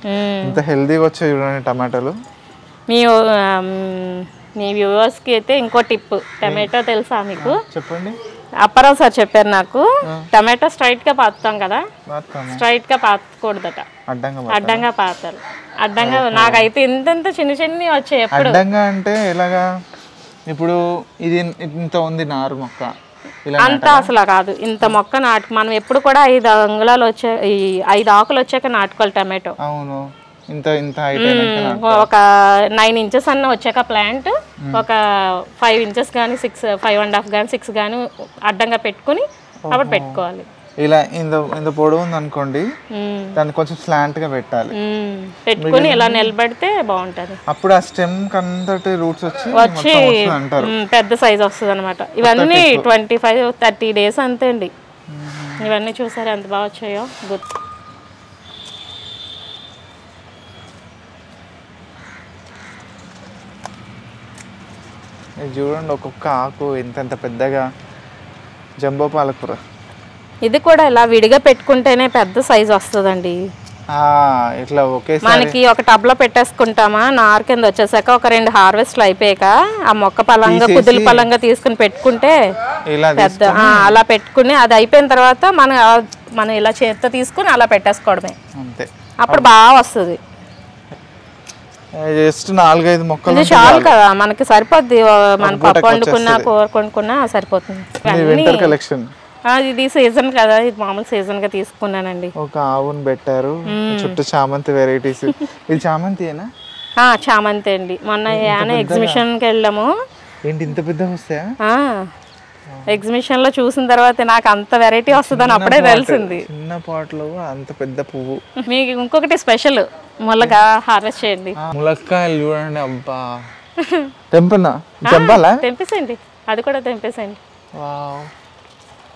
ఇంత హెల్దీగా వచ్చాయి చూడండి టమాటాలు. మీ వ్యూవర్స్కి అయితే ఇంకో టిప్, టమాటో తెలుసా మీకు? చెప్పండి. అప్పారావు సార్ చెప్పారు నాకు, టమాటో స్ట్రైట్ గా పాతుతాం కదా, స్ట్రైట్ గా పాతకూడదట, అడ్డంగా పాతారు. అడ్డంగా నాకైతే ఇంత చిన్న చిన్న వచ్చాయి. ఎప్పుడు అడ్డంగా అంటే ఎలాగా? ఇప్పుడు ఇది ఇంత ఉంది నారు మొక్క, అంతా అసలు కాదు. ఇంత మొక్క మనం ఎప్పుడు కూడా 5 అంగుళాలు వచ్చే 5 ఆకులు వచ్చాక నాటుకోవాలి టమాటో. అవును, ఇంత ఇంత ఒక 9 ఇంచెస్ అన్న వచ్చాక ప్లాంట్ ఒక 5 ఇంచెస్ కానీ 5.5 కానీ 6 కానీ అడ్డంగా పెట్టుకుని అప్పుడు పెట్టుకోవాలి. ఇలా ఇంత పొడవు ఉంది అనుకోండి, దాన్ని కొంచెం స్లాంట్ గా పెట్టాలి, పెట్టుకుని ఇలా నిలబెడితే బాగుంటది. అప్పుడు ఆ స్టెమ్ కంతటి రూట్స్ వచ్చి అంటారు పెద్ద సైజ్ వస్తుంది అనమాట. ఇవన్నీ 25-30 డేస్ అంతే అండి. ఇవన్నీ చూసారు ఎంత బాగా వచ్చాయో. గుడ్. చూడండి ఒక్కొక్క ఆకు ఎంత పెద్దగా. జంబో పాలకూర ఇది కూడా ఇలా విడిగా పెట్టుకుంటేనే పెద్ద సైజ్ వస్తుందండి. ఇట్లా ఒకేసారి మనకి ఒక టబ్ లో పెట్టేసుకుంటామా, నారు కింద వచ్చేసాక ఒక 2 హార్వెస్ట్లు అయిపోయాక ఆ మొక్క పలంగా కుదులు పలంగా తీసుకుని పెట్టుకుంటే పెద్ద అలా పెట్టుకుని అది అయిపోయిన తర్వాత మనం ఇలా చేత్తో తీసుకుని అలా పెట్టేసుకోవడమే, అంతే. అప్పుడు బాగా వస్తుంది. జస్ట్ 4-5 మొక్కలు చాలు కదా, మనకి సరిపోద్ది. మన పప్పు వండుకున్నా కూర వండుకున్నా సరిపోతుంది. Winter collection. ఇది సీజన్ కదా, ఇది మామూలు సీజన్ గా తీసుకున్నానండి. ఒక ఆవును పెట్టారు, చుట్టూ చామంతి వెరైటీస్. ఇది చామంతియేనా? చామంతి అండి. మొన్న ఎగ్జిబిషన్ కి వెళ్ళాము. ఏంటి ఇంత పెద్దగా వస్తాయా? ఎగ్జిబిషన్ లో చూసిన తర్వాత నాకు అంత వెరైటీ వస్తుందని అప్పుడే తెలిసింది. చిన్న పాటలో అంత పెద్ద పువ్వు. మీకు ఇంకొకటి స్పెషల్, ములగా హార్వెస్ట్ చేయండి. ములక్కాయలు చూడండి, అబ్బా. తెంపేసేయండి, అది కూడా తెంపేసేయండి.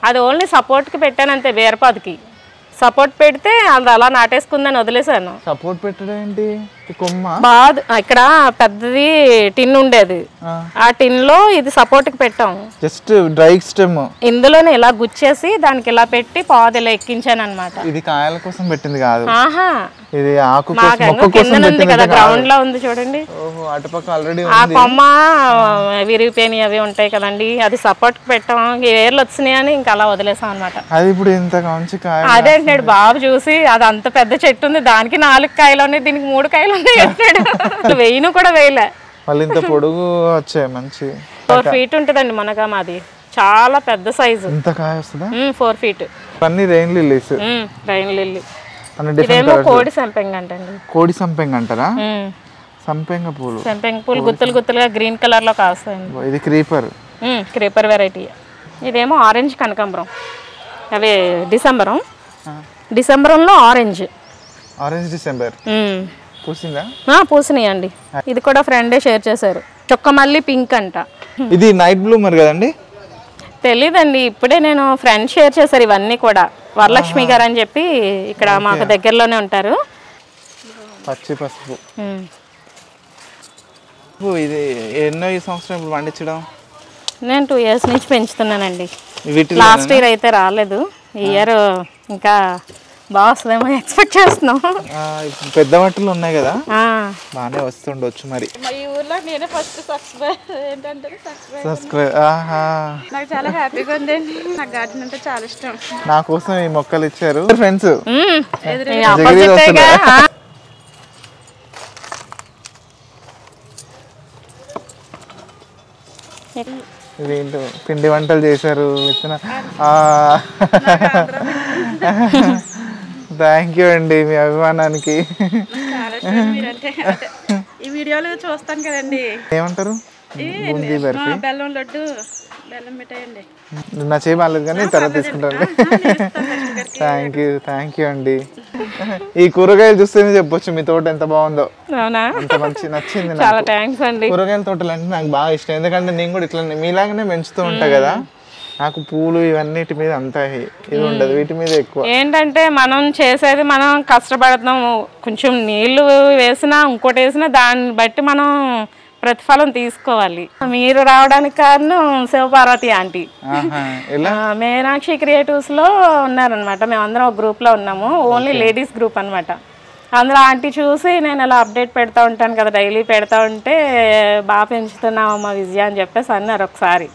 అది ఓన్లీ సపోర్ట్ కి పెట్టాను అంతే, బీరపాదుకి సపోర్ట్ పెడితే అది అలా నాటేసుకుందని వదిలేసాను. సపోర్ట్ పెట్టడం ఏంటి? కొమ్మ బాదు. ఇక్కడ పెద్దది టిన్ ఉండేది, ఆ టిన్ లో ఇది సపోర్ట్ కి పెట్టాం. జస్ట్ డ్రై స్టెమ్ ఇందులోనే ఇలా గుచ్చేసి దానికి ఇలా పెట్టి పాదు ఇలా ఎక్కించాను అనమాట. ఇది కాయల కోసం పెట్టింది కాదు, ఆహా ఇది ఆకు కింద ఉంది కదా, గ్రౌండ్ లో ఉంది చూడండి. అటుపక్క ఆల్రెడీ ఆ కొమ్మ విరిగిపోయినాయి అవి ఉంటాయి కదండి, అది సపోర్ట్ కి పెట్టాం. ఏర్లు వచ్చినాయి అని ఇంకా అలా వదిలేసాం అనమాట. అది ఇప్పుడు ఇంత మంచి కాయ. అదే అంటున్నాడు బాబు, చూసి అది అంత పెద్ద చెట్టు ఉంది, దానికి 4 కాయలు ఉన్నాయి, దీనికి 3 కాయలు ఉన్నాయి అంటున్నాడు. వేయను కూడా వేయలే, మళ్ళీ ఇంత పొడుగు వచ్చాయి. మంచి 4 feet ఉంటుందండి మనగా, మాది చాలా పెద్ద సైజు. ఇంత కాయ వస్తుందా? 4 feet. అన్ని రెయిన్ లిల్లీస్. Rain lily. ఇదేమో కోడి సంపెంగ అంటండి. కోడి సంపెంగ అంటారా? సంపెంగ పూలు. సంపెంగ పూలు గుత్తులు గుత్తులుగా గ్రీన్ కలర్ లో కాస్తాయండి. ఇది క్రీపర్ వెరైటీ. ఇదేమో ఆరెంజ్ కనకాంబరం. అవి డిసెంబరంలో ఆరెంజ్ డిసెంబర్ పూసిందా? పూసినాయండి. ఇది కూడా ఫ్రెండే షేర్ చేశారు. చొక్కమల్లి పింక్ అంట. ఇది నైట్ బ్లూమర్ కదండి? తెలీదండి, ఇప్పుడే నేను ఫ్రెండ్ షేర్ చేశారు. ఇవన్నీ కూడా వరలక్ష్మి గారు అని చెప్పి ఇక్కడ మాకు దగ్గరలోనే ఉంటారు. పచ్చి పసుపు. ఇది ఎన్నో ఈ సంవత్సరం ఇప్పుడు పండించడం? నేను 2 years నుంచి పెంచుతున్నానండి. లాస్ట్ ఇయర్ అయితే రాలేదు, ఈ ఇయర్ ఇంకా బాగా వస్తుందేమో ఎక్స్పెక్ట్ చేస్తున్నాం. పెద్ద బట్టలు ఉన్నాయి కదా, బాగానే వస్తుండొచ్చు. మరి ఈ ఊర్లో నేనే ఫస్ట్ సబ్స్క్రైబ్. నాకు చాలా హ్యాపీగా ఉందండి. నాకు గార్డెన్ అంటే చాలా ఇష్టం. నా కోసం ఈ మొక్కలు ఇచ్చారు ఫ్రెండ్స్. ఇదేంటో పిండి వంటలు చేశారు. థ్యాంక్ యూ అండి మీ అభిమానానికి. ఈ వీడియోలో చూస్తాను కదండి. ఏమంటారు? బూందీ బర్ఫీ, బెల్లం లడ్డు, బెల్లం మిఠాయి అండి. నా చేయ బాగాలేదు కానీ తర్వాత తీసుకుంటాను. థ్యాంక్ యూ అండి. ఈ కూరగాయలు చూస్తేనే చెప్పొచ్చు మీ తోట ఎంత బాగుందో. అంత మంచి నచ్చింది నాకు. కూరగాయల తోటలు అంటే నాకు బాగా ఇష్టం, ఎందుకంటే నేను కూడా ఇట్లా మీలాగానే పెంచుతూ ఉంటా కదా. నాకు పూలు ఇవన్నిటి మీద అంత ఇది ఉండదు, వీటి మీద ఎక్కువ. ఏంటంటే మనం చేసేది, మనం కష్టపడతాం, కొంచెం నీళ్లు వేసినా ఇంకోటి వేసినా దాన్ని బట్టి మనం ప్రతిఫలం తీసుకోవాలి. మీరు రావడానికి కారణం శివపార్వతి ఆంటీ. మీనాక్షి క్రియేటివ్స్ లో ఉన్నారనమాట. మేమందరం ఒక గ్రూప్ లో ఉన్నాము, ఓన్లీ లేడీస్ గ్రూప్ అనమాట. అందులో ఆంటీ చూసి నేను అలా అప్డేట్ పెడతా ఉంటాను కదా, డైలీ పెడతా ఉంటే బాగా పెంచుతున్నావు మా విజయ అని చెప్పేసి అన్నారు ఒకసారి.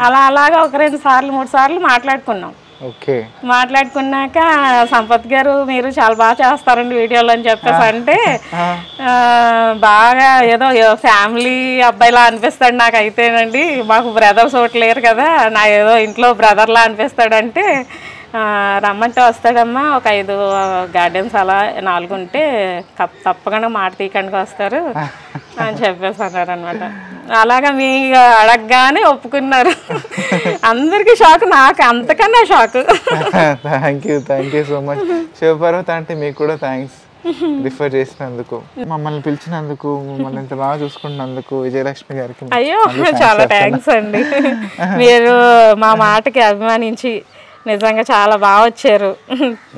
అలాగా ఒక 2 సార్లు 3 సార్లు మాట్లాడుకున్నాం. ఓకే. మాట్లాడుకున్నాక సంపత్ గారు మీరు చాలా బాగా చేస్తారండి వీడియోలు అని చెప్పేసి అంటే బాగా ఏదో ఫ్యామిలీ అబ్బాయిలా అనిపిస్తాడు నాకు అయితేనండి, మాకు బ్రదర్స్ ఒకటి లేరు కదా, నా ఏదో ఇంట్లో బ్రదర్లా అనిపిస్తాడంటే రమ్మంటే వస్తాడమ్మా, ఒక 5 గార్డెన్స్ అలా 4 ఉంటే తప్పకుండా మాట తీయడానికి వస్తారు అని చెప్పేసి అన్నారు అనమాట. అలాగా మీ అడగగానే ఒప్పుకున్నారు. అందరికీ షాక్, నాకు అంతకన్నా shock. Thank you so much. Shivaparvati అంటే మీకు కూడా థ్యాంక్స్ రిఫర్ చేసినందుకు, మమ్మల్ని పిలిచినందుకు, మమ్మల్ని ఇంత బాగా చూసుకుంటున్నందుకు విజయలక్ష్మి గారికి. అయ్యో చాలా థ్యాంక్స్ అండి. మీరు మా మాటకి అభిమానించి నిజంగా చాలా బాగా వచ్చారు.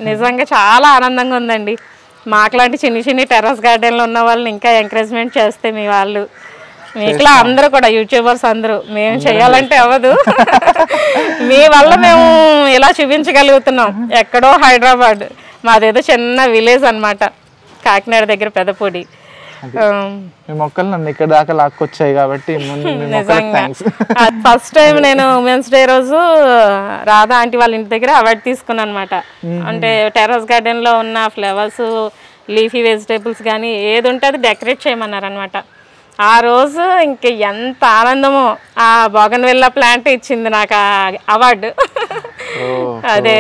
నిజంగా చాలా ఆనందంగా ఉందండి. మాకులాంటి చిన్ని టెర్రస్ గార్డెన్లో ఉన్న వాళ్ళని ఇంకా ఎంకరేజ్మెంట్ చేస్తే మీ వాళ్ళు, మీకులా అందరూ కూడా యూట్యూబర్స్ అందరూ, మేము చేయాలంటే అవ్వదు, మీ వల్ల మేము ఇలా చూపించగలుగుతున్నాం. ఎక్కడో హైదరాబాద్, మాదేదో చిన్న విలేజ్ అన్నమాట, కాకినాడ దగ్గర పెదపూడి. మీ మొక్కలు నన్ను ఇక్కడ దాకా లాక్కొచ్చాయి కాబట్టి ఫస్ట్ టైం నేను ఉమెన్స్ డే రోజు రాధా ఆంటీ వాళ్ళ ఇంటి దగ్గర అవార్డు తీసుకున్నాను అనమాట. అంటే టెర్రస్ గార్డెన్ లో ఉన్న ఫ్లవర్స్, లీఫీ వెజిటేబుల్స్ కానీ ఏది ఉంటే అది డెకరేట్ చేయమన్నారు అనమాట. ఆ రోజు ఇంక ఎంత ఆనందమో, ఆ బోగన్విల్లా ప్లాంట్ ఇచ్చింది నాకు అవార్డు. అదే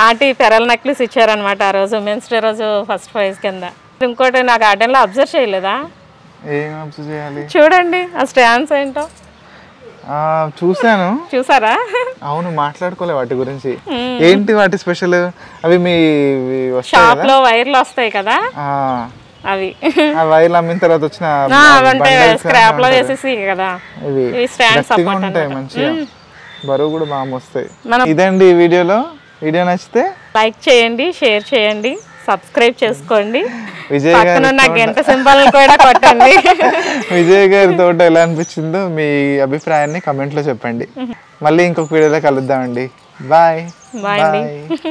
ఆంటీ పెరల్ నెక్లెస్ ఇచ్చారనమాట ఆ రోజు ఉమెన్స్ డే రోజు ఫస్ట్ ప్రైజ్ కింద. ఇంకోటి నా గార్డెన్ లో అబ్జర్వ్ చేయలేదా? ఏం అబ్జర్వ్ చేయాలి? చూడండి ఆ స్టాండ్స్ ఏంటో. చూసాను. చూసారా? అవును, మాట్లాడుకోలే వాటి గురించి. ఏంటి వాటి స్పెషల్? అవి మీ షాప్ లో వైర్లు వస్తాయి కదా, అవి ఆ వైర్లు అమ్మిన తర్వాత వచ్చిన అంటే స్క్రాప్ లో వేసేసి కదా ఇవి స్టాండ్స్ ఉంటాయి, మంచిగా బరువు కూడా బాగా వస్తాయి. ఇదండి ఈ వీడియో నచ్చితే లైక్ చేయండి, షేర్ చేయండి, సబ్స్క్రైబ్ చేసుకోండి, పక్కనున్న గంట సింబల్ కూడా కొట్టండి. విజయ్ గారి తోట ఎలా అనిపించిందో మీ అభిప్రాయాన్ని కమెంట్ లో చెప్పండి. మళ్ళీ ఇంకొక వీడియోలో కలుద్దామండి. బాయ్.